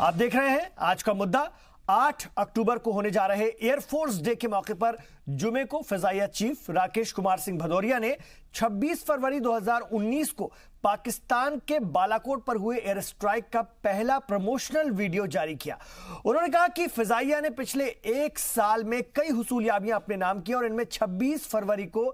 आप देख रहे हैं आज का मुद्दा। 8 अक्टूबर को होने जा रहे एयरफोर्स डे के मौके पर जुमे को फिजाइया चीफ राकेश कुमार सिंह भदौरिया ने 26 फरवरी 2019 को पाकिस्तान के बालाकोट पर हुए एयर स्ट्राइक का पहला प्रमोशनल वीडियो जारी किया। उन्होंने कहा कि फिजाइया ने पिछले 1 साल में कई हुसूलियाबियां अपने नाम की और इनमें 26 फरवरी को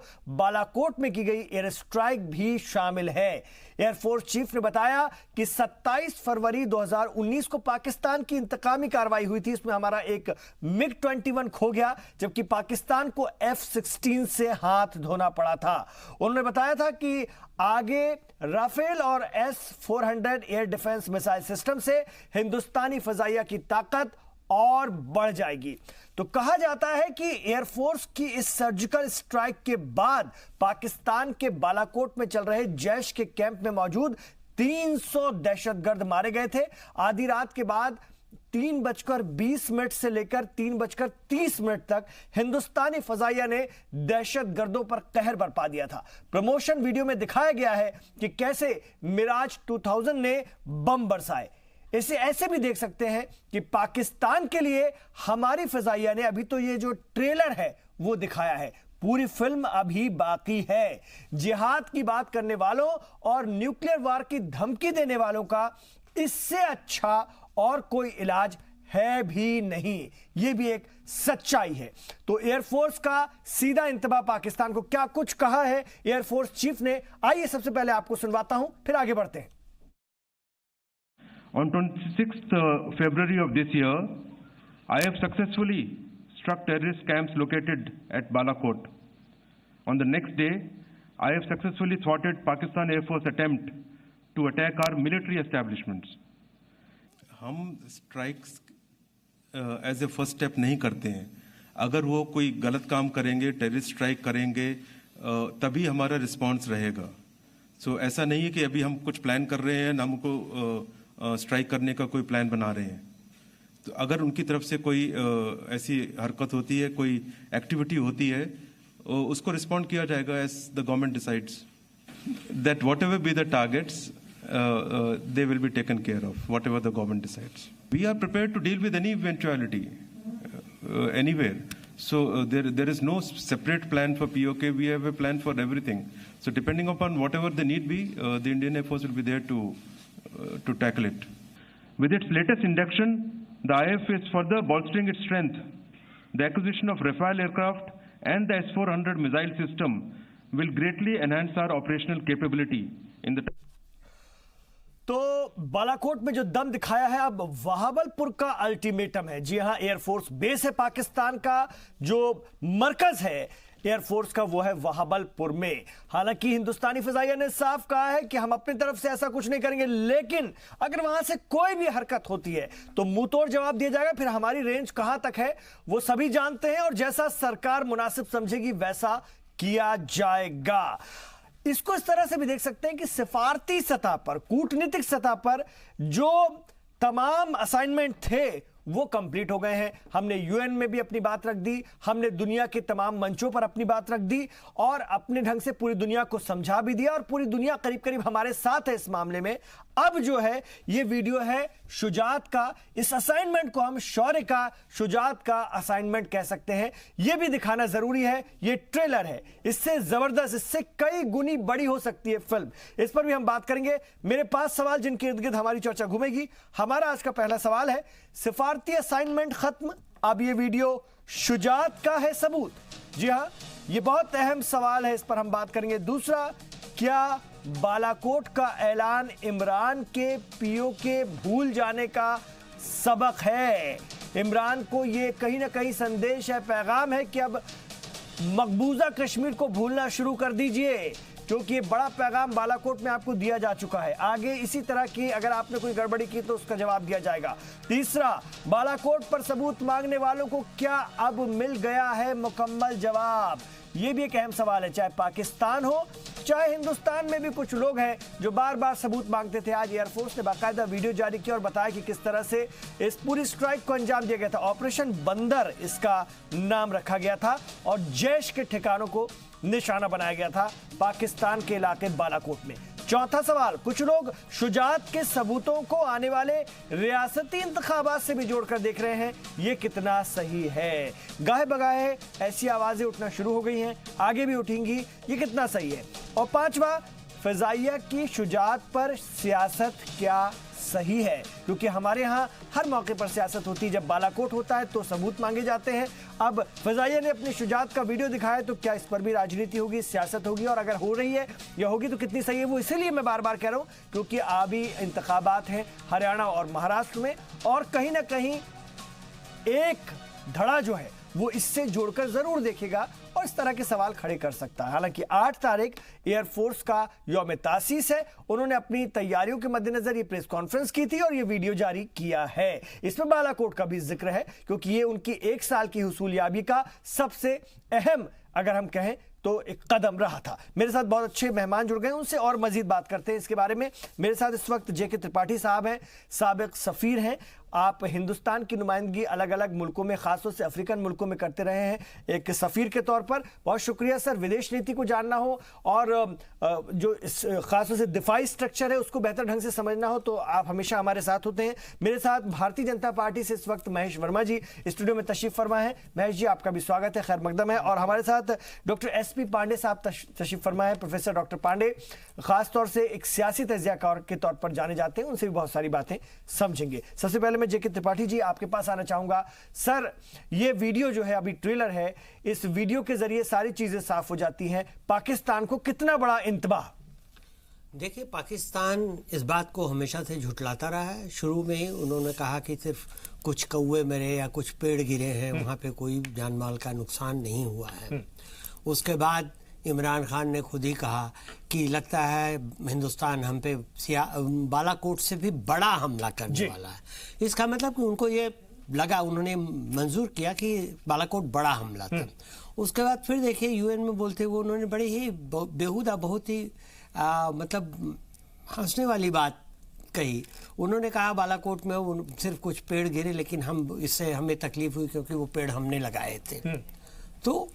बालाकोट में की गई एयर स्ट्राइक भी शामिल है। एयरफोर्स चीफ ने बताया कि 27 फरवरी 2019 को पाकिस्तान की इंतकामी कार्रवाई हुई थी। इसमें हमारा एक MiG-21 खो गया, जबकि पाकिस्तान को F-16 से हाथ धोना पड़ा था। उन्होंने बताया था कि आगे राफेल और S-400 air defence missile system से हिंदुस्तानी फजाइया की ताकत और बढ़ जाएगी। तो कहा जाता है कि एयरफोर्स की इस सर्जिकल स्ट्राइक के बाद पाकिस्तान के बालाकोट में चल रहे जैश के कैंप में मौजूद 300 दहशतगर्द मारे गए थे। आधी रात के बाद 3:20 से लेकर 3:30 तक हिंदुस्तानी फजाइया ने दहशतगर्दों पर कहर बरपा दिया था। प्रमोशन वीडियो में दिखाया गया है कि कैसे मिराज 2000 ने बम बरसाए। इसे ऐसे भी देख सकते हैं कि पाकिस्तान के लिए हमारी फजाइया ने अभी तो ये जो ट्रेलर है वो दिखाया है, पूरी फिल्म अभी बाकी है। जिहाद की बात करने वालों और न्यूक्लियर वार की धमकी देने वालों का इससे अच्छा और कोई इलाज है भी नहीं। यह भी एक सच्चाई है। तो एयरफोर्स का सीधा इंतबा पाकिस्तान को क्या कुछ कहा है एयरफोर्स चीफ ने, आइए सबसे पहले आपको सुनवाता हूं, फिर आगे बढ़ते हैं। On 26th February of this year, I have successfully struck terrorist camps located at Balakot. On the next day, I have successfully thwarted Pakistan Air Force attempt to attack our military establishments. हम strikes as a first step नहीं करते हैं। अगर वो कोई गलत काम करेंगे, टेररिस्ट स्ट्राइक करेंगे, तभी हमारा रिस्पांस रहेगा। सो ऐसा नहीं है कि अभी हम कुछ प्लान कर रहे हैं, हमको स्ट्राइक करने का कोई प्लान बना रहे हैं। तो अगर उनकी तरफ से कोई ऐसी हरकत होती है, कोई एक्टिविटी होती है, उसको रिस्पॉन्ड किया जाएगा as the government decides that whatever be the targets they will be taken care of, whatever the government decides. We are prepared to deal with any eventuality anywhere. So there is no separate plan for POK. We have a plan for everything. So depending upon whatever the need be, the Indian Air Force will be there to tackle it. With its latest induction, the IF is further bolstering its strength. The acquisition of Rafale aircraft and the S-400 missile system will greatly enhance our operational capability in the तो बालाकोट में जो दम दिखाया है, अब वहाबलपुर का ultimatum है। जी हां, एयरफोर्स बेस है पाकिस्तान का, जो मरकज है एयरफोर्स का वो है वहाबलपुर में। हालांकि हिंदुस्तानी फजाइया ने साफ कहा है कि हम अपनी तरफ से ऐसा कुछ नहीं करेंगे, लेकिन अगर वहां से कोई भी हरकत होती है तो मुंहतोड़ जवाब दिया जाएगा। फिर हमारी रेंज कहां तक है वो सभी जानते हैं और जैसा सरकार मुनासिब समझेगी वैसा किया जाएगा। इसको इस तरह से भी देख सकते हैं कि सिफारती सतह पर, कूटनीतिक सतह पर जो तमाम असाइनमेंट थे वो कंप्लीट हो गए हैं। हमने यूएन में भी अपनी बात रख दी, हमने दुनिया के तमाम मंचों पर अपनी बात रख दी और अपने ढंग से पूरी दुनिया को समझा भी दिया और पूरी दुनिया करीब करीब हमारे साथ है इस मामले में। अब जो है ये वीडियो है शुजात का। इस असाइनमेंट को हम शौर्य का, शुजात का असाइनमेंट कह सकते हैं। यह भी दिखाना जरूरी है। ये ट्रेलर है, इससे जबरदस्त, इससे कई गुनी बड़ी हो सकती है फिल्म। इस पर भी हम बात करेंगे। मेरे पास सवाल जिनके इर्द गिर्द हमारी चर्चा घूमेगी। हमारा आज का पहला सवाल है, सिफारती असाइनमेंट खत्म, अब ये वीडियो शुजात का है सबूत? जी हां, ये बहुत अहम सवाल है, इस पर हम बात करेंगे। दूसरा, क्या बालाकोट का ऐलान इमरान के पीओके भूल जाने का सबक है? इमरान को ये कहीं ना कहीं संदेश है, पैगाम है कि अब मकबूजा कश्मीर को भूलना शुरू कर दीजिए, क्योंकि ये बड़ा पैगाम बालाकोट में आपको दिया जा चुका है। आगे इसी तरह की अगर आपने कोई गड़बड़ी की तो उसका जवाब दिया जाएगा। तीसरा, बालाकोट पर सबूत मांगने वालों को क्या अब मिल गया है मुकम्मल जवाब? ये भी एक अहम सवाल है। चाहे पाकिस्तान हो चाहे हिंदुस्तान में भी कुछ लोग हैं जो बार बार सबूत मांगते थे। आज एयरफोर्स ने बाकायदा वीडियो जारी किया और बताया कि किस तरह से इस पूरी स्ट्राइक को अंजाम दिया गया था। ऑपरेशन बंदर इसका नाम रखा गया था और जैश के ठिकानों को निशाना बनाया गया था पाकिस्तान के इलाके बालाकोट में। चौथा सवाल, कुछ लोग शुजात के सबूतों को आने वाले रियासती इंतखाबात से भी जोड़कर देख रहे हैं, ये कितना सही है? गाहे बगाहे ऐसी आवाजें उठना शुरू हो गई हैं, आगे भी उठेंगी, ये कितना सही है? और पांचवा, फजाइया की शुजात पर सियासत क्या सही है? क्योंकि हमारे यहाँ हर मौके पर सियासत होती है, जब बालाकोट होता है तो सबूत मांगे जाते हैं। अब फजाइया ने अपनी शुजात का वीडियो दिखाया तो क्या इस पर भी राजनीति होगी, सियासत होगी? और अगर हो रही है या होगी तो कितनी सही है? वो इसीलिए मैं बार बार कह रहा हूँ क्योंकि अभी इंतखाबात हैं हरियाणा और महाराष्ट्र में, और कहीं ना कहीं एक धड़ा जो है वो इससे जोड़कर जरूर देखेगा और इस तरह के सवाल खड़े कर सकता है। हालांकि 8 तारीख एयरफोर्स का यौम तासीस है, उन्होंने अपनी तैयारियों के मद्देनजर ये प्रेस कॉन्फ्रेंस की थी और ये वीडियो जारी किया है। इसमें बालाकोट का भी जिक्र है क्योंकि ये उनकी 1 साल की हुसूलियाबी का सबसे अहम, अगर हम कहें तो, एक कदम रहा था। मेरे साथ बहुत अच्छे मेहमान जुड़ गए, उनसे और मजीद बात करते हैं इसके बारे में। मेरे साथ इस वक्त जेके त्रिपाठी साहब हैं, साबिक सफीर हैं। आप हिंदुस्तान की नुमाइंदगी अलग अलग मुल्कों में, खासतौर से अफ्रीकन मुल्कों में करते रहे हैं एक सफीर के तौर पर। बहुत शुक्रिया सर। विदेश नीति को जानना हो और जो खासतौर से दिफाई स्ट्रक्चर है उसको बेहतर ढंग से समझना हो तो आप हमेशा हमारे साथ होते हैं। मेरे साथ भारतीय जनता पार्टी से इस वक्त महेश वर्मा जी स्टूडियो में तशरीफ फरमा है। महेश जी, आपका भी स्वागत है, खैर मकदम है। और हमारे साथ डॉक्टर SP पांडे साहब तशरीफ फरमा है। प्रोफेसर डॉक्टर पांडे खासतौर से एक सियासी तज्जियाकार के तौर पर जाने जाते हैं, उनसे भी बहुत सारी बातें समझेंगे। सबसे पहले मैं जेके त्रिपाठी जी आपके पास आना चाहूंगा। सर, ये वीडियो जो है, अभी ट्रेलर है, इस वीडियो के जरिए सारी चीजें साफ हो जाती हैं। पाकिस्तान को कितना बड़ा इंतबाह? देखिए, पाकिस्तान इस बात को हमेशा से झुठलाता रहा है। शुरू में ही उन्होंने कहा कि सिर्फ कुछ कौवे मरे या कुछ पेड़ गिरे हैं, वहाँ पे कोई जान माल का नुकसान नहीं हुआ है। उसके बाद इमरान खान ने खुद ही कहा कि लगता है हिंदुस्तान हम पे बालाकोट से भी बड़ा हमला करने वाला है। इसका मतलब कि उनको ये लगा, उन्होंने मंजूर किया कि बालाकोट बड़ा हमला था। उसके बाद फिर देखिए UN में बोलते हुए उन्होंने बड़ी ही बेहुदा, बहुत ही मतलब हंसने वाली बात कही। उन्होंने कहा बालाकोट में सिर्फ कुछ पेड़ गिरे, लेकिन हम इससे हमें तकलीफ हुई क्योंकि वो पेड़ हमने लगाए थे। तो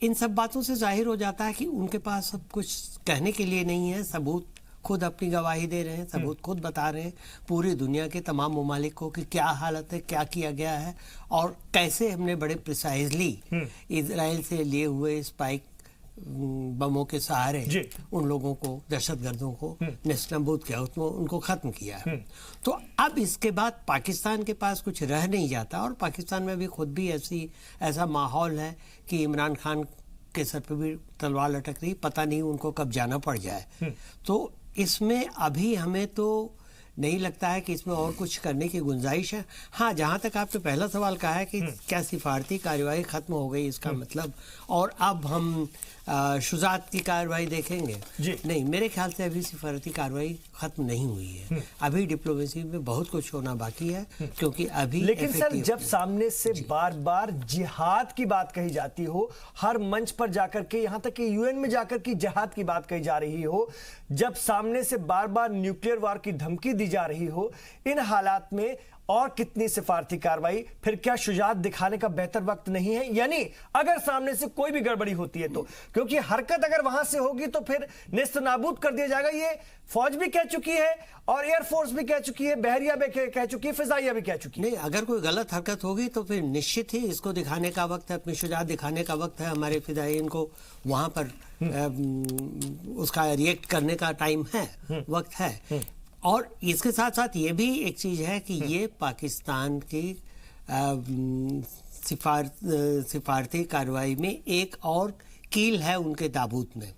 इन सब बातों से जाहिर हो जाता है कि उनके पास सब कुछ कहने के लिए नहीं है। सबूत खुद अपनी गवाही दे रहे हैं, सबूत खुद बता रहे हैं पूरी दुनिया के तमाम ममालिक को कि क्या हालत है, क्या किया गया है और कैसे हमने बड़े प्रिसाइजली इजराइल से लिए हुए स्पाइक बमों के सहारे उन लोगों को, दहशतगर्दों को नेस्तनाबूद किया, उसमें उनको खत्म किया है। तो अब इसके बाद पाकिस्तान के पास कुछ रह नहीं जाता और पाकिस्तान में भी खुद भी ऐसा माहौल है कि इमरान खान के सर पे भी तलवार लटक रही, पता नहीं उनको कब जाना पड़ जाए। तो इसमें अभी हमें तो नहीं लगता है कि इसमें और कुछ करने की गुंजाइश है। हाँ, जहाँ तक आपने पहला सवाल कहा है कि क्या सिफारती कार्रवाई खत्म हो गई, इसका मतलब और अब हम शुजात की कार्रवाई देखेंगे? नहीं, मेरे ख्याल से अभी सिफारती कार्रवाई खत्म नहीं हुई है। अभी डिप्लोमेसी में बहुत कुछ होना बाकी है क्योंकि अभी। लेकिन सर, जब सामने से बार बार जिहाद की बात कही जाती हो, हर मंच पर जाकर के, यहाँ तक कि UN में जाकर के जिहाद की बात कही जा रही हो, जब सामने से बार बार न्यूक्लियर वार की धमकी दी जा रही हो, इन हालात में और कितनी सिफारती कार्रवाई? फिर क्या शुजात दिखाने का बेहतर वक्त नहीं है? यानी अगर सामने से कोई भी गड़बड़ी होती है तो, क्योंकि हरकत अगर वहां से होगी तो फिर नेस्तनाबूद कर दिया जाएगा। ये फौज भी कह चुकी है और एयरफोर्स भी कह चुकी है, बहरिया भी कह चुकी है, फिजाइया भी कह चुकी है। नहीं, अगर कोई गलत हरकत होगी तो फिर निश्चित ही इसको दिखाने का वक्त है, अपनी शुजात दिखाने का वक्त है। हमारे फिदायीन को वहां पर उसका रिएक्ट करने का टाइम है, वक्त है। और इसके साथ साथ ये भी एक चीज है कि ये पाकिस्तान की सिफारती कार्रवाई में एक और कील है उनके ताबूत में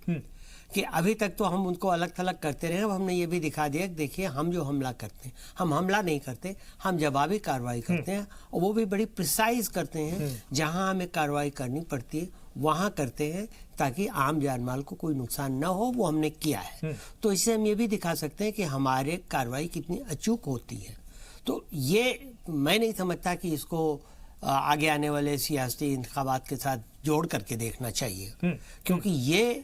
कि अभी तक तो हम उनको अलग थलग करते रहे। अब हमने ये भी दिखा दिया कि देखिए, हम जो हमला करते हैं, हम हमला नहीं करते, हम जवाबी कार्रवाई करते हैं और वो भी बड़ी प्रिसाइज करते हैं। जहां हमें कार्रवाई करनी पड़ती है वहां करते हैं ताकि आम जानमाल को कोई नुकसान ना हो, वो हमने किया है। तो इससे हम ये भी दिखा सकते हैं कि हमारे कार्रवाई कितनी अचूक होती है। तो ये मैं नहीं समझता कि इसको आगे आने वाले सियासी इंतखाबात के साथ जोड़ करके देखना चाहिए, क्योंकि ये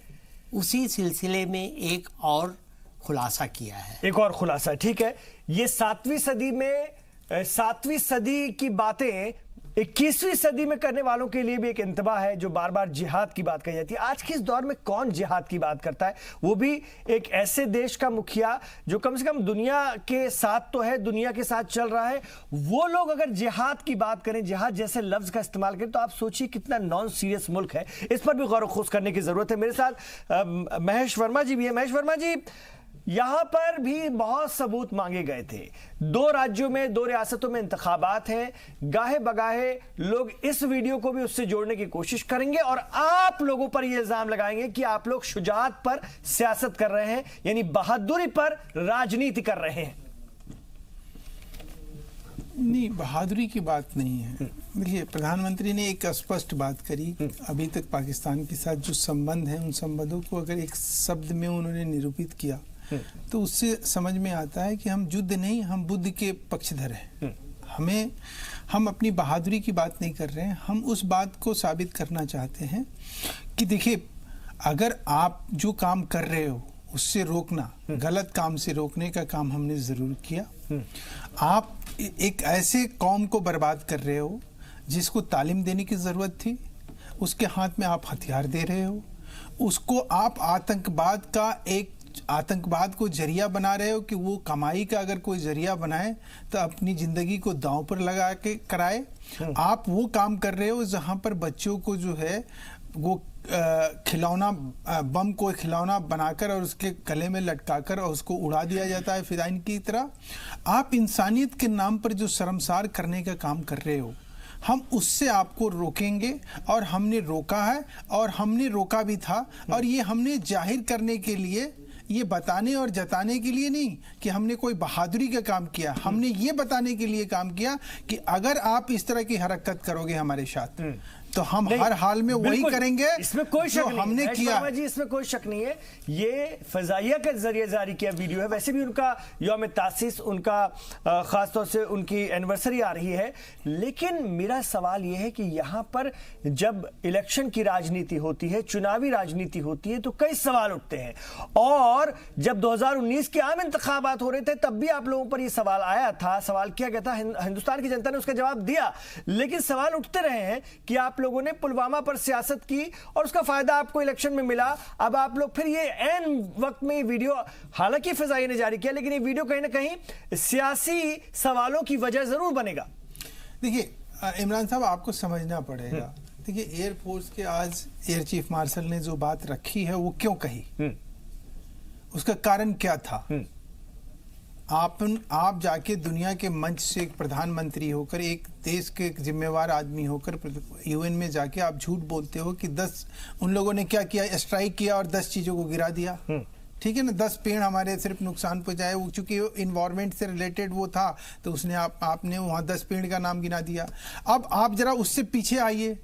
उसी सिलसिले में एक और खुलासा किया है। एक और खुलासा, ठीक है। ये 7वीं सदी में 7वीं सदी की बातें 21वीं सदी में करने वालों के लिए भी एक इंतबा है जो बार बार जिहाद की बात कही जाती है। आज के इस दौर में कौन जिहाद की बात करता है, वो भी एक ऐसे देश का मुखिया जो कम से कम दुनिया के साथ तो है, दुनिया के साथ चल रहा है। वो लोग अगर जिहाद की बात करें, जिहाद जैसे लफ्ज का इस्तेमाल करें, तो आप सोचिए कितना नॉन सीरियस मुल्क है। इस पर भी गौर खोज करने की जरूरत है। मेरे साथ महेश वर्मा जी भी है। महेश वर्मा जी, यहां पर भी बहुत सबूत मांगे गए थे। 2 राज्यों में, 2 रियासतों में इंतखाबात हैं। गाहे बगाहे लोग इस वीडियो को भी उससे जोड़ने की कोशिश करेंगे और आप लोगों पर यह इल्जाम लगाएंगे कि आप लोग शुजाअत पर सियासत कर रहे हैं, यानी बहादुरी पर राजनीति कर रहे हैं। नहीं, बहादुरी की बात नहीं है। देखिए, प्रधानमंत्री ने एक स्पष्ट बात करी। अभी तक पाकिस्तान के साथ जो संबंध हैं, उन संबंधों को अगर एक शब्द में उन्होंने निरूपित किया तो उससे समझ में आता है कि हम युद्ध नहीं, हम बुद्ध के पक्षधर हैं। हम अपनी बहादुरी की बात नहीं कर रहे हैं। हम उस बात को साबित करना चाहते हैं कि देखिए, अगर आप जो काम कर रहे हो उससे रोकना, गलत काम से रोकने का काम हमने जरूर किया। आप एक ऐसे कौम को बर्बाद कर रहे हो जिसको तालीम देने की जरूरत थी, उसके हाथ में आप हथियार दे रहे हो। उसको आप आतंकवाद को जरिया बना रहे हो कि वो कमाई का अगर कोई जरिया बनाए तो अपनी जिंदगी को दांव पर लगा के कराए। आप वो काम कर रहे हो जहां पर बच्चों को जो है वो खिलौना, बम को खिलौना बनाकर और उसके गले में लटकाकर और उसको उड़ा दिया जाता है फिदाइन की तरह। आप इंसानियत के नाम पर जो शर्मसार करने का काम कर रहे हो, हम उससे आपको रोकेंगे और हमने रोका है और हमने रोका भी था। और ये हमने जाहिर करने के लिए, ये बताने और जताने के लिए नहीं कि हमने कोई बहादुरी का काम किया, हमने ये बताने के लिए काम किया कि अगर आप इस तरह की हरकत करोगे हमारे साथ तो हम हर हाल में वही करेंगे। इसमें कोई शक नहीं, हमने किया जी, इसमें कोई शक नहीं है। ये फजाइया के जरिए जारी किया वीडियो है। वैसे भी उनका यौम तासीस, उनका खासतौर से उनकी एनिवर्सरी आ रही है। लेकिन मेरा सवाल यह है कि यहां पर जब इलेक्शन की राजनीति होती है, चुनावी राजनीति होती है, तो कई सवाल उठते हैं। और जब 2019 के आम इंतखाबात हो रहे थे तब भी आप लोगों पर यह सवाल आया था, सवाल किया गया था। हिंदुस्तान की जनता ने उसका जवाब दिया। लेकिन सवाल उठते रहे हैं कि आप लोगों ने पुलवामा पर सियासत की और उसका फायदा आपको इलेक्शन में मिला। अब आप लोग फिर ये ऐन वक्त में ये वीडियो, हालांकि फजाइया ने जारी किया, लेकिन ये वीडियो कहीं ना कहीं सियासी सवालों की वजह जरूर बनेगा। देखिए इमरान साहब, आपको समझना पड़ेगा। देखिए, एयरफोर्स के आज एयर चीफ मार्शल ने जो बात रखी है वो क्यों कही, उसका कारण क्या था। आप जाके दुनिया के मंच से एक प्रधानमंत्री होकर, एक देश के जिम्मेवार आदमी होकर यूएन में जाके आप झूठ बोलते हो कि 10 उन लोगों ने क्या किया, स्ट्राइक किया और 10 चीजों को गिरा दिया। ठीक है ना, 10 पेड़ हमारे सिर्फ नुकसान पहुंचाए, चूंकि इन्वायरमेंट से रिलेटेड वो था तो उसने आपने वहां 10 पेड़ का नाम गिना दिया। अब आप जरा उससे पीछे आइए,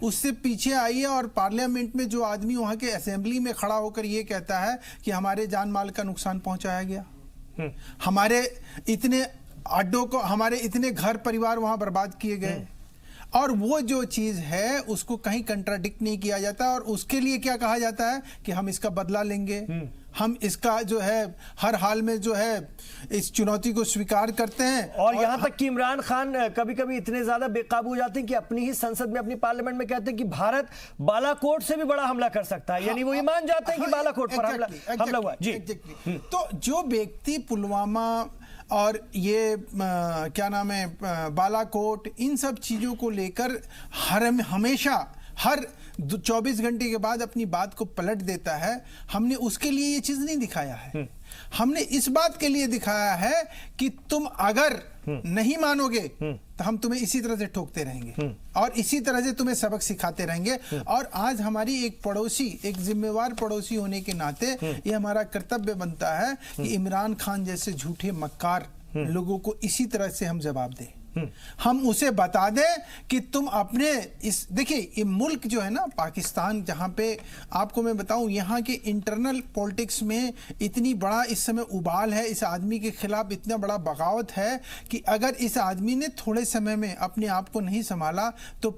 उससे पीछे आइए और पार्लियामेंट में जो आदमी वहां के असेंबली में खड़ा होकर ये कहता है कि हमारे जान माल का नुकसान पहुंचाया गया, हमारे इतने अड्डों को, हमारे इतने घर परिवार वहां बर्बाद किए गए, और वो जो चीज है उसको कहीं कंट्राडिक्ट नहीं किया जाता। और उसके लिए क्या कहा जाता है कि हम इसका बदला लेंगे, हम इसका जो है हर हाल में जो है इस चुनौती को स्वीकार करते हैं। और यहां तक कि इमरान खान कभी कभी इतने ज्यादा बेकाबू हो जाते हैं कि अपनी ही संसद में, अपनी पार्लियामेंट में कहते हैं कि भारत बालाकोट से भी बड़ा हमला कर सकता है। यानी वो ये मान जाते हैं कि बालाकोट पर हमला हुआ। जी, तो जो व्यक्ति पुलवामा और ये क्या नाम है, बालाकोट, इन सब चीजों को लेकर हमेशा हर 24 घंटे के बाद अपनी बात को पलट देता है, हमने उसके लिए ये चीज नहीं दिखाया है। हमने इस बात के लिए दिखाया है कि तुम अगर नहीं मानोगे तो हम तुम्हें इसी तरह से ठोकते रहेंगे और इसी तरह से तुम्हें सबक सिखाते रहेंगे। और आज हमारी एक पड़ोसी, एक जिम्मेवार पड़ोसी होने के नाते ये हमारा कर्तव्य बनता है कि इमरान खान जैसे झूठे मक्कार लोगों को इसी तरह से हम जवाब दें। हम उसे बता दें कि तुम अपने इस, देखिए ये मुल्क जो है ना पाकिस्तान, जहां पे आपको मैं बताऊं यहाँ के इंटरनल पॉलिटिक्स में इतनी बड़ा इस समय उबाल है, इस आदमी के खिलाफ इतना बड़ा बगावत है कि अगर इस आदमी ने थोड़े समय में अपने आप को नहीं संभाला तो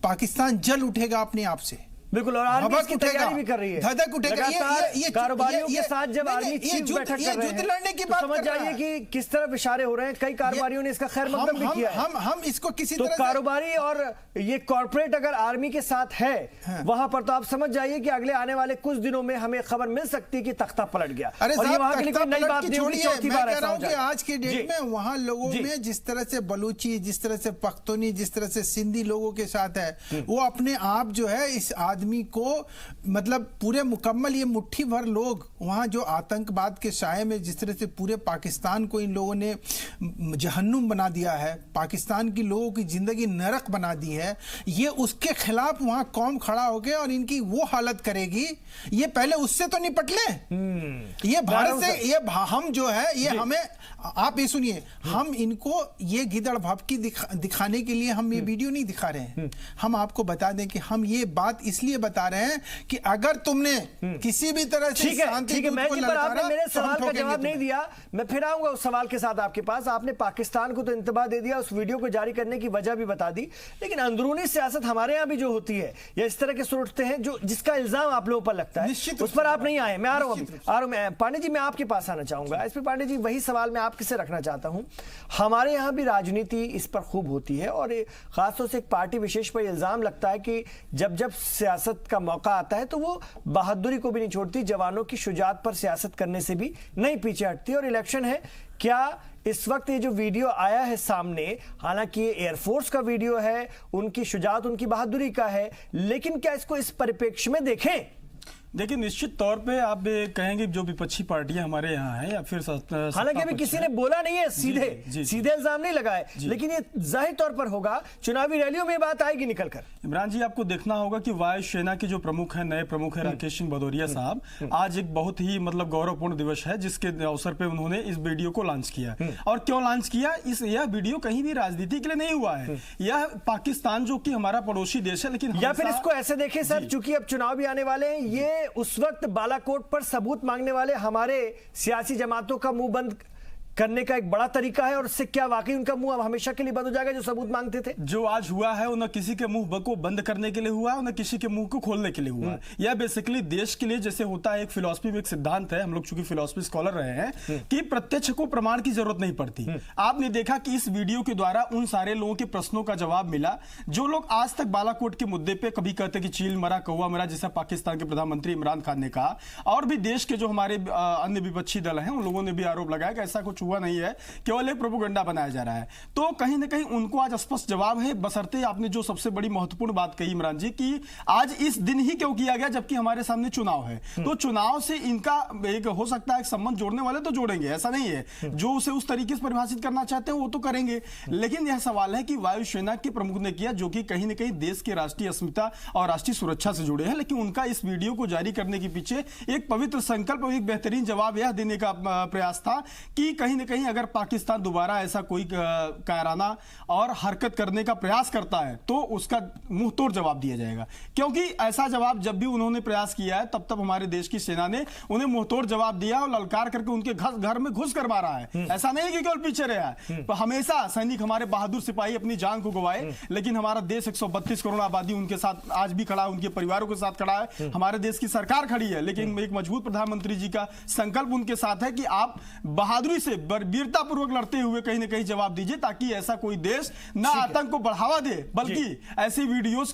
पाकिस्तान जल उठेगा अपने आप से। बिल्कुल, और आर्मी भभक इसकी उठेगा, तैयारी भी कर रही है, धधक उठेगा। लगातार कारोबारियों के साथ जब आर्मी चीफ बैठक कर रहे युद्ध लड़ने की बात समझ जाइए कि किस तरफ इशारे हो रहे हैं। कई कारोबारियों ने इसका खैर मकदम भी किया है। हम इसको किसी तो तरह कारोबारी और ये कॉर्पोरेट अगर आर्मी के साथ है वहां पर, तो आप समझ जाइए कि अगले आने वाले कुछ दिनों में हमें खबर मिल सकती है कि तख्ता पलट गया। अरे और ये साहब, वहां के लिए कोई नई बात नहीं होगी, चौथी बार ऐसा हो कि आज के डेट में वहां लोगों में जिस तरह से बलूची, जिस तरह से पख्तूनी, जिस तरह से सिंधी लोगों के साथ है, वो अपने आप जो है इस आदमी को मतलब पूरे मुकम्मल ये मुट्ठी भर लोग वहां जो आतंकवाद के साये में जिस तरह से पूरे पाकिस्तान को इन लोगों ने जहन्नुम बना दिया है, पाकिस्तान की लोगों की जिंदगी नरक बना दी है, ये उसके खिलाफ वहां कौम खड़ा हो गया और इनकी वो हालत करेगी। ये पहले उससे तो निपट ले। ये भारत से ये हम जो है ये हमें, आप ये सुनिए, हम इनको ये गिदड़ भभकी दिखाने के लिए हम ये वीडियो नहीं दिखा रहे हैं। हम आपको बता दें कि हम ये बात इसलिए बता रहे हैं कि अगर तुमने किसी भी तरह से शांति दूत को पर आपने मेरे तो सवाल का जवाब नहीं दिया। मैं फिर आऊंगा उस सवाल के साथ आपके पास। आपने पाकिस्तान को तो इंतबा दे दिया, उस वीडियो को जारी करने की वजह भी बता दी, लेकिन अंदरूनी सियासत हमारे यहाँ भी जो होती है या इस तरह के सुर उठते हैं जो जिसका इल्जाम आप लोगों पर लगता है, उस पर आप नहीं आए। मैं आ रहा हूं पांडे जी, मैं आपके पास आना चाहूंगा। एसपी पांडे जी, वही सवाल मैं आपसे रखना चाहता हूं। हमारे यहाँ भी राजनीति इस पर खूब होती है और खासतौर से एक पार्टी विशेष पर इल्जाम लगता है कि जब जब सियासत का मौका आता है तो वो बहादुरी को भी नहीं छोड़ती, जवानों की शुजात पर सियासत करने से भी नहीं पीछे हटती। और इलेक्शन है, क्या इस वक्त ये जो वीडियो आया है सामने, हालांकि ये एयरफोर्स का वीडियो है, उनकी शुजात, उनकी बहादुरी का है, लेकिन क्या इसको इस परिप्रेक्ष्य में देखें? देखिए, निश्चित तौर पे आप कहेंगे जो विपक्षी पार्टियां हमारे यहाँ हैं या फिर हालांकि अभी किसी ने बोला नहीं है, सीधे इल्जाम नहीं लगाए, लेकिन ये जाहिर तौर पर होगा, चुनावी रैलियों में बात आएगी निकलकर। इमरान जी, आपको देखना होगा कि वायुसेना के जो प्रमुख हैं, नए प्रमुख हैं राकेश सिंह भदौरिया साहब, आज एक बहुत ही मतलब गौरवपूर्ण दिवस है जिसके अवसर पे उन्होंने इस वीडियो को लॉन्च किया। और क्यों लॉन्च किया? यह वीडियो कहीं भी राजनीति के लिए नहीं हुआ है। यह पाकिस्तान जो कि हमारा पड़ोसी देश है, लेकिन या फिर इसको ऐसे देखें सर, चूंकि अब चुनाव भी आने वाले हैं, ये उस वक्त बालाकोट पर सबूत मांगने वाले हमारे सियासी जमातों का मुंह बंद करने का एक बड़ा तरीका है, और इससे क्या वाकई उनका मुंह अब हमेशा के लिए बंद हो जाएगा जो सबूत मांगते थे? जो आज हुआ है वो न किसी के मुंह को बंद करने के लिए हुआ है, न किसी के मुंह को खोलने के लिए हुआ है। यह बेसिकली देश के लिए जैसे होता है, एक फिलॉसफी में एक सिद्धांत है, हम लोग चूंकि फिलॉसफी स्कॉलर रहे हैं, कि प्रत्यक्ष को प्रमाण की जरूरत नहीं पड़ती। आपने देखा कि इस वीडियो के द्वारा उन सारे लोगों के प्रश्नों का जवाब मिला जो लोग आज तक बालाकोट के मुद्दे पे कभी कहते कि चील मरा कौवा मरा, जैसा पाकिस्तान के प्रधानमंत्री इमरान खान ने कहा, और भी देश के जो हमारे अन्य विपक्षी दल हैं उन लोगों ने भी आरोप लगाया कि ऐसा कुछ हुआ नहीं है, केवल एक प्रोपेगेंडा बनाया जा रहा है। तो कहीं ना कहीं उनको आज स्पष्ट जवाब है, बशर्ते आपने जो सबसे बड़ी महत्वपूर्ण बात कही इमरान जी की, आज इस दिन ही क्यों किया गया जबकि हमारे सामने चुनाव है। तो चुनाव से इनका एक हो सकता है संबंध जोड़ने वाले तो जोड़ेंगे, ऐसा नहीं है, जो उसे उस तरीके से परिभाषित करना चाहते हैं वो तो करेंगे। लेकिन यह सवाल है कि वायुसेना के प्रमुख ने किया जो कि कहीं ना कहीं देश की राष्ट्रीय अस्मिता और राष्ट्रीय सुरक्षा से जुड़े हैं, लेकिन उनका इस वीडियो को जारी करने के पीछे एक पवित्र संकल्प और एक बेहतरीन जवाब यह देने का प्रयास था कि कहीं ना कहीं अगर पाकिस्तान दोबारा ऐसा कोई कायराना और हरकत करने का प्रयास करता है तो उसका मुंह तोड़ जवाब दिया जाएगा। क्योंकि ऐसा जवाब जब भी उन्होंने प्रयास किया है तब तब हमारे देश की सेना ने उन्हें मुंह तोड़ जवाब दिया और ललकार करके उनके घर में घुस कर मारा है। ऐसा नहीं कि केवल पीछे रहा है, तो हमेशा सैनिक हमारे बहादुर सिपाही अपनी जान को गवाए, लेकिन हमारा देश 132 करोड़ आबादी उनके साथ आज भी खड़ा है, उनके परिवारों के साथ खड़ा है, हमारे देश की सरकार खड़ी है, लेकिन एक मजबूत प्रधानमंत्री जी का संकल्प उनके साथ है कि आप बहादुरी से वीरता पूर्वक लड़ते हुए कहीं ना कहीं जवाब दीजिए, ताकि ऐसा कोई देश ना आतंक को बढ़ावा दे, बल्कि ऐसे वीडियोस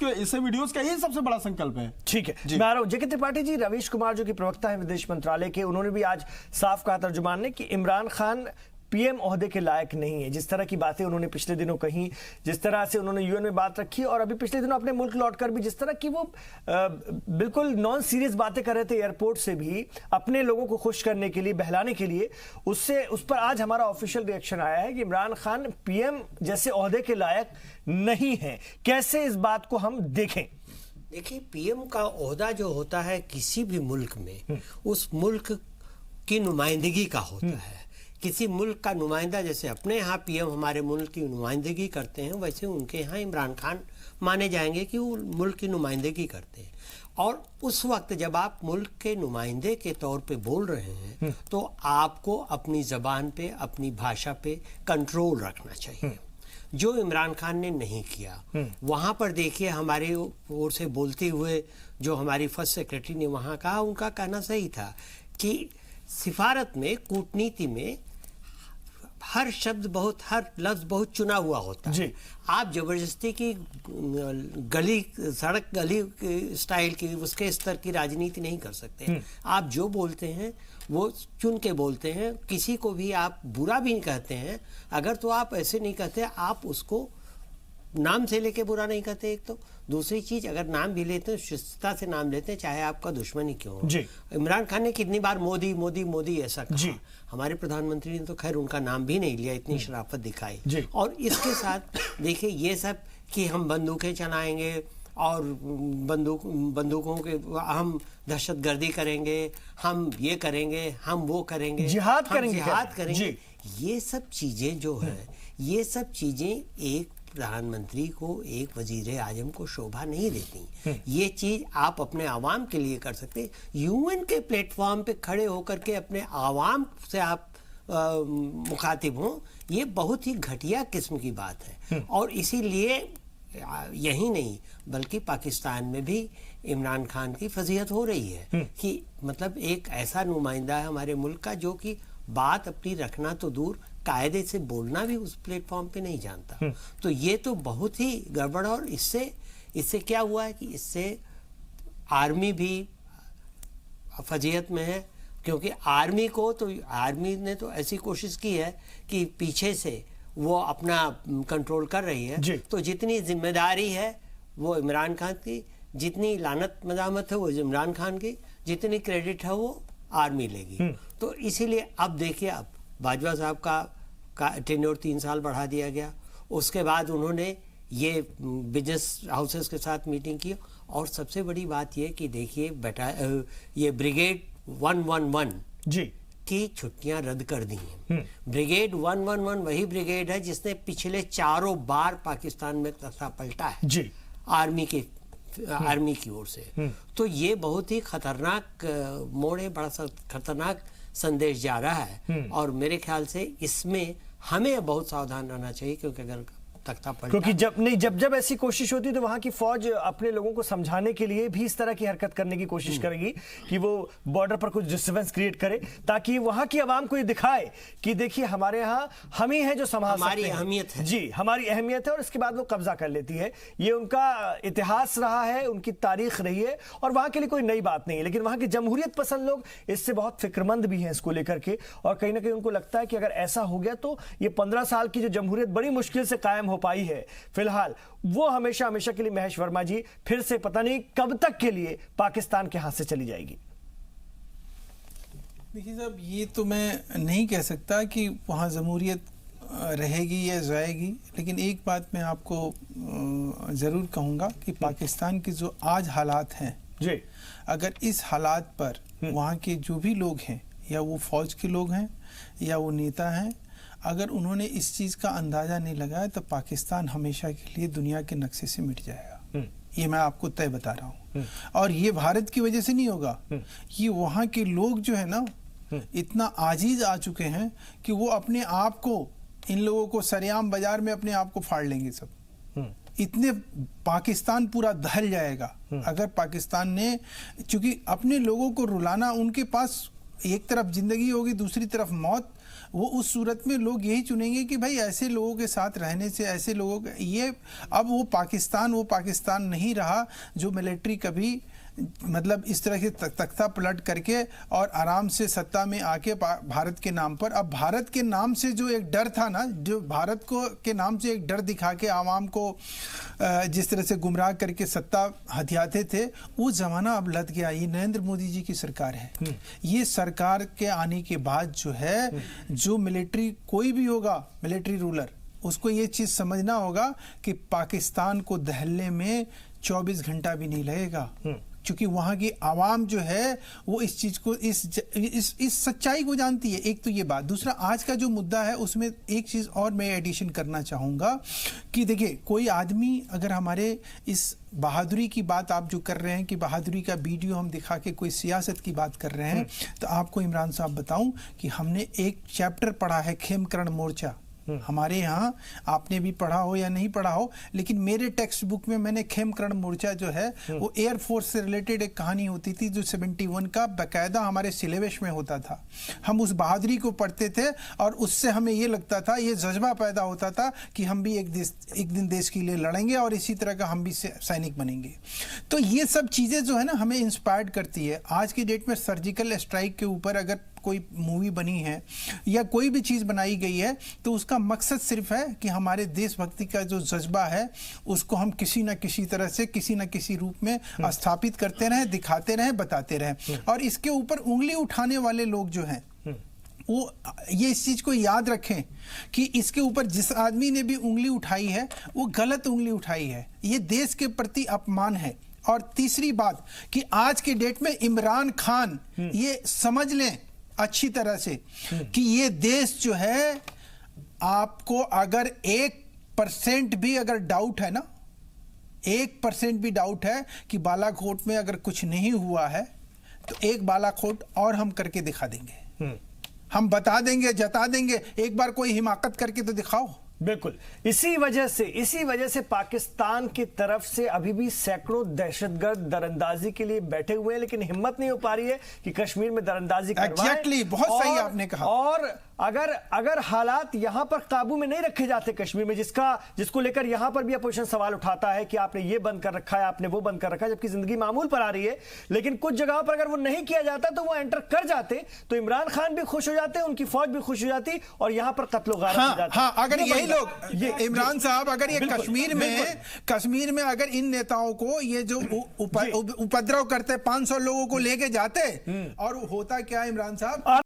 का यही सबसे बड़ा संकल्प है। ठीक है, मैं आ रहा हूं जेके त्रिपाठी जी। रवीश कुमार जो कि प्रवक्ता है विदेश मंत्रालय के, उन्होंने भी आज साफ कहा तर्जुमान ने कि इमरान खान पीएम ओहदे के लायक नहीं है। जिस तरह की बातें उन्होंने पिछले दिनों कही, जिस तरह से उन्होंने यूएन में बात रखी, और अभी पिछले दिनों अपने मुल्क लौटकर भी जिस तरह की वो बिल्कुल नॉन सीरियस बातें कर रहे थे एयरपोर्ट से भी, अपने लोगों को खुश करने के लिए, बहलाने के लिए, उस पर आज हमारा ऑफिशियल रिएक्शन आया है कि इमरान खान पीएम जैसे ओहदे के लायक नहीं है। कैसे इस बात को हम देखें? देखिए, पीएम का ओहदा जो होता है किसी भी मुल्क में, उस मुल्क की नुमाइंदगी का होता है। किसी मुल्क का नुमाइंदा, जैसे अपने यहाँ पीएम हमारे मुल्क की नुमाइंदगी करते हैं, वैसे उनके यहाँ इमरान खान माने जाएंगे कि वो मुल्क की नुमाइंदगी करते हैं। और उस वक्त जब आप मुल्क के नुमाइंदे के तौर पे बोल रहे हैं तो आपको अपनी ज़बान पे, अपनी भाषा पे कंट्रोल रखना चाहिए। जो इमरान खान ने नहीं किया। वहां पर देखिए हमारे ओर से बोलते हुए जो हमारी फर्स्ट सेक्रेटरी ने वहां कहा, उनका कहना सही था कि सिफारत में, कूटनीति में हर शब्द बहुत, हर लफ्ज बहुत चुना हुआ होता है। आप जबरदस्ती की गली, सड़क गली स्टाइल की, उसके स्तर की राजनीति नहीं कर सकते। आप जो बोलते हैं वो चुन के बोलते हैं, किसी को भी आप बुरा भी नहीं कहते हैं अगर, तो आप ऐसे नहीं कहते, आप उसको नाम से लेके बुरा नहीं कहते। एक तो दूसरी चीज, अगर नाम भी लेते हैं शिष्टता से नाम लेते हैं, चाहे आपका दुश्मन ही क्यों हो। इमरान खान ने कितनी बार मोदी मोदी मोदी ऐसा कहा, हमारे प्रधानमंत्री ने तो खैर उनका नाम भी नहीं लिया, इतनी शराफत दिखाई। और इसके साथ देखिए ये सब कि हम बंदूकें चलाएंगे और बंदूकों के, हम दहशतगर्दी करेंगे, हम ये करेंगे, हम वो करेंगे, जिहाद करेंगे। ये सब चीजें जो है, ये सब चीजें एक प्रधानमंत्री को, एक वजीर आजम को शोभा नहीं देती। ये चीज आप अपने आवाम के लिए कर सकते। यूएन के प्लेटफॉर्म पे खड़े होकर के अपने आवाम से आप मुखातिब हों, ये बहुत ही घटिया किस्म की बात है। और इसीलिए यही नहीं बल्कि पाकिस्तान में भी इमरान खान की फजीहत हो रही है कि मतलब एक ऐसा नुमाइंदा है हमारे मुल्क का जो कि बात अपनी रखना तो दूर, कायदे से बोलना भी उस प्लेटफॉर्म पे नहीं जानता। तो ये तो बहुत ही गड़बड़। और इससे क्या हुआ है कि इससे आर्मी भी फजीहत में है, क्योंकि आर्मी ने तो ऐसी कोशिश की है कि पीछे से वो अपना कंट्रोल कर रही है। तो जितनी जिम्मेदारी है वो इमरान खान की, जितनी लानत मजामत है वो इमरान खान की, जितनी क्रेडिट है वो आर्मी लेगी। तो इसीलिए अब देखिए, अब बाजवा साहब का टेन्योर 3 साल बढ़ा दिया गया। उसके बाद उन्होंने ये बिजनेस हाउसेस के साथ मीटिंग की। और सबसे बड़ी बात ये कि देखिए बेटा, ये ब्रिगेड 111 की छुट्टियां रद्द कर दी हैं। ब्रिगेड 111 वही ब्रिगेड है जिसने पिछले 4 बार पाकिस्तान में तख्ता पलटा है आर्मी की ओर से। तो ये बहुत ही खतरनाक मोड़ है, बड़ा सा खतरनाक संदेश जा रहा है। और मेरे ख्याल से इसमें हमें बहुत सावधान रहना चाहिए, क्योंकि अगर तख्ता पलटा, क्योंकि जब ऐसी कोशिश होती है तो वहां की फौज अपने लोगों को समझाने के लिए भी इस तरह की हरकत करने की कोशिश करेगी कि वो बॉर्डर पर कुछ डिस्टर्बेंस क्रिएट करे, ताकि वहां की आवाम को ये दिखाए कि देखिए हमारे यहाँ हम ही हैं जो संभाल सकते हैं, हमारी अहमियत है। जी, हमारी अहमियत है। और इसके बाद वो कब्जा कर लेती है। ये उनका इतिहास रहा है, उनकी तारीख रही है, और वहां के लिए कोई नई बात नहीं है। लेकिन वहां के जमहूरियत पसंद लोग इससे बहुत फिक्रमंद भी हैं इसको लेकर के। और कहीं ना कहीं उनको लगता है कि अगर ऐसा हो गया तो ये 15 साल की जो जमहूरियत बड़ी मुश्किल से कायम हो पाई है फिलहाल, वो हमेशा हमेशा के लिए, महेश वर्मा जी, फिर से पता नहीं कब तक के लिए पाकिस्तान के हाथ से चली जाएगी। देखिए साहब, ये तो मैं नहीं कह सकता कि वहाँ जमहूरियत रहेगी या जाएगी, लेकिन एक बात मैं आपको ज़रूर कहूँगा कि पाकिस्तान के जो आज हालात हैं जी, अगर इस हालात पर वहाँ के जो भी लोग हैं, या वो फौज के लोग हैं या वो नेता हैं, अगर उन्होंने इस चीज़ का अंदाज़ा नहीं लगाया तो पाकिस्तान हमेशा के लिए दुनिया के नक्शे से मिट जाएगा। ये मैं आपको तय बता रहा हूँ। और ये भारत की वजह से नहीं होगा, ये वहाँ के लोग जो है ना इतना आजीज आ चुके हैं कि वो अपने आप को, इन लोगों को सरेआम बाजार में अपने आप को फाड़ लेंगे सब। इतने पाकिस्तान पूरा दहल जाएगा अगर पाकिस्तान ने, चूंकि अपने लोगों को रुलाना, उनके पास एक तरफ जिंदगी होगी, दूसरी तरफ मौत, वो उस सूरत में लोग यही चुनेंगे कि भाई ऐसे लोगों के साथ रहने से, ऐसे लोगों के, ये अब वो पाकिस्तान नहीं रहा जो मिलिट्री कभी मतलब इस तरह के तख्ता पलट करके और आराम से सत्ता में आके भारत के नाम पर, अब भारत के नाम से जो एक डर था ना, जो भारत को के नाम से एक डर दिखा के आवाम को जिस तरह से गुमराह करके सत्ता हथियाते थे, वो ज़माना अब लद गया। ये नरेंद्र मोदी जी की सरकार है। ये सरकार के आने के बाद जो है, जो मिलिट्री कोई भी होगा, मिलिट्री रूलर, उसको ये चीज़ समझना होगा कि पाकिस्तान को दहलने में 24 घंटा भी नहीं लगेगा, क्योंकि वहाँ की आवाम जो है वो इस चीज़ को, इस सच्चाई को जानती है। एक तो ये बात। दूसरा, आज का जो मुद्दा है उसमें एक चीज़ और मैं एडिशन करना चाहूँगा कि देखिए, कोई आदमी अगर हमारे इस बहादुरी की बात आप जो कर रहे हैं कि बहादुरी का वीडियो हम दिखा के कोई सियासत की बात कर रहे हैं, तो आपको इमरान साहब बताऊं कि हमने एक चैप्टर पढ़ा है खेमकरण मोर्चा, हमारे यहाँ आपने भी पढ़ा हो या नहीं पढ़ा हो, लेकिन मेरे टेक्स्ट बुक में मैंने खेमकरण मोर्चा जो है वो एयरफोर्स से रिलेटेड एक कहानी होती थी जो 71 का बकायदा हमारे सिलेबस में होता था। हम उस बहादुरी को पढ़ते थे और उससे हमें ये लगता था, ये जज्बा पैदा होता था कि हम भी एक दिन देश के लिए लड़ेंगे और इसी तरह का हम भी सैनिक बनेंगे। तो ये सब चीज़ें जो है ना हमें इंस्पायर्ड करती है। आज की डेट में सर्जिकल स्ट्राइक के ऊपर अगर कोई मूवी बनी है या कोई भी चीज़ बनाई गई है तो उसका मकसद सिर्फ है कि हमारे देशभक्ति का जो जज्बा है उसको हम किसी न किसी तरह से किसी न किसी रूप में स्थापित करते रहें, दिखाते रहें, बताते रहें। और इसके ऊपर उंगली उठाने वाले लोग जो हैं वो ये इस चीज़ को याद रखें कि इसके ऊपर जिस आदमी ने भी उंगली उठाई है वो गलत उंगली उठाई है, ये देश के प्रति अपमान है। और तीसरी बात कि आज के डेट में इमरान खान ये समझ लें अच्छी तरह से कि ये देश जो है, आपको अगर 1% भी अगर डाउट है ना, 1% भी डाउट है कि बालाकोट में अगर कुछ नहीं हुआ है तो एक बालाकोट और हम करके दिखा देंगे, हम बता देंगे, जता देंगे। एक बार कोई हिमाकत करके तो दिखाओ। बिल्कुल, इसी वजह से पाकिस्तान की तरफ से अभी भी सैकड़ों दहशतगर्द दरअंदाजी के लिए बैठे हुए हैं, लेकिन हिम्मत नहीं हो पा रही है कि कश्मीर में दरअंदाजी करवाएं। Exactly, बहुत सही आपने कहा। और अगर हालात यहां पर काबू में नहीं रखे जाते कश्मीर में, जिसको लेकर यहां पर भी अपोजिशन सवाल उठाता है कि आपने ये बंद कर रखा है, आपने वो बंद कर रखा है, जबकि जिंदगी मामूल पर आ रही है। लेकिन कुछ जगहों पर अगर वो नहीं किया जाता तो वो एंटर कर जाते तो इमरान खान भी खुश हो जाते, उनकी फौज भी खुश हो जाती और यहां पर कत्लो गारत हो जाता। हाँ, अगर यही लोग इमरान साहब अगर ये कश्मीर में अगर इन नेताओं को ये जो उपद्रव करते 500 लोगों को लेके जाते, और होता क्या इमरान साहब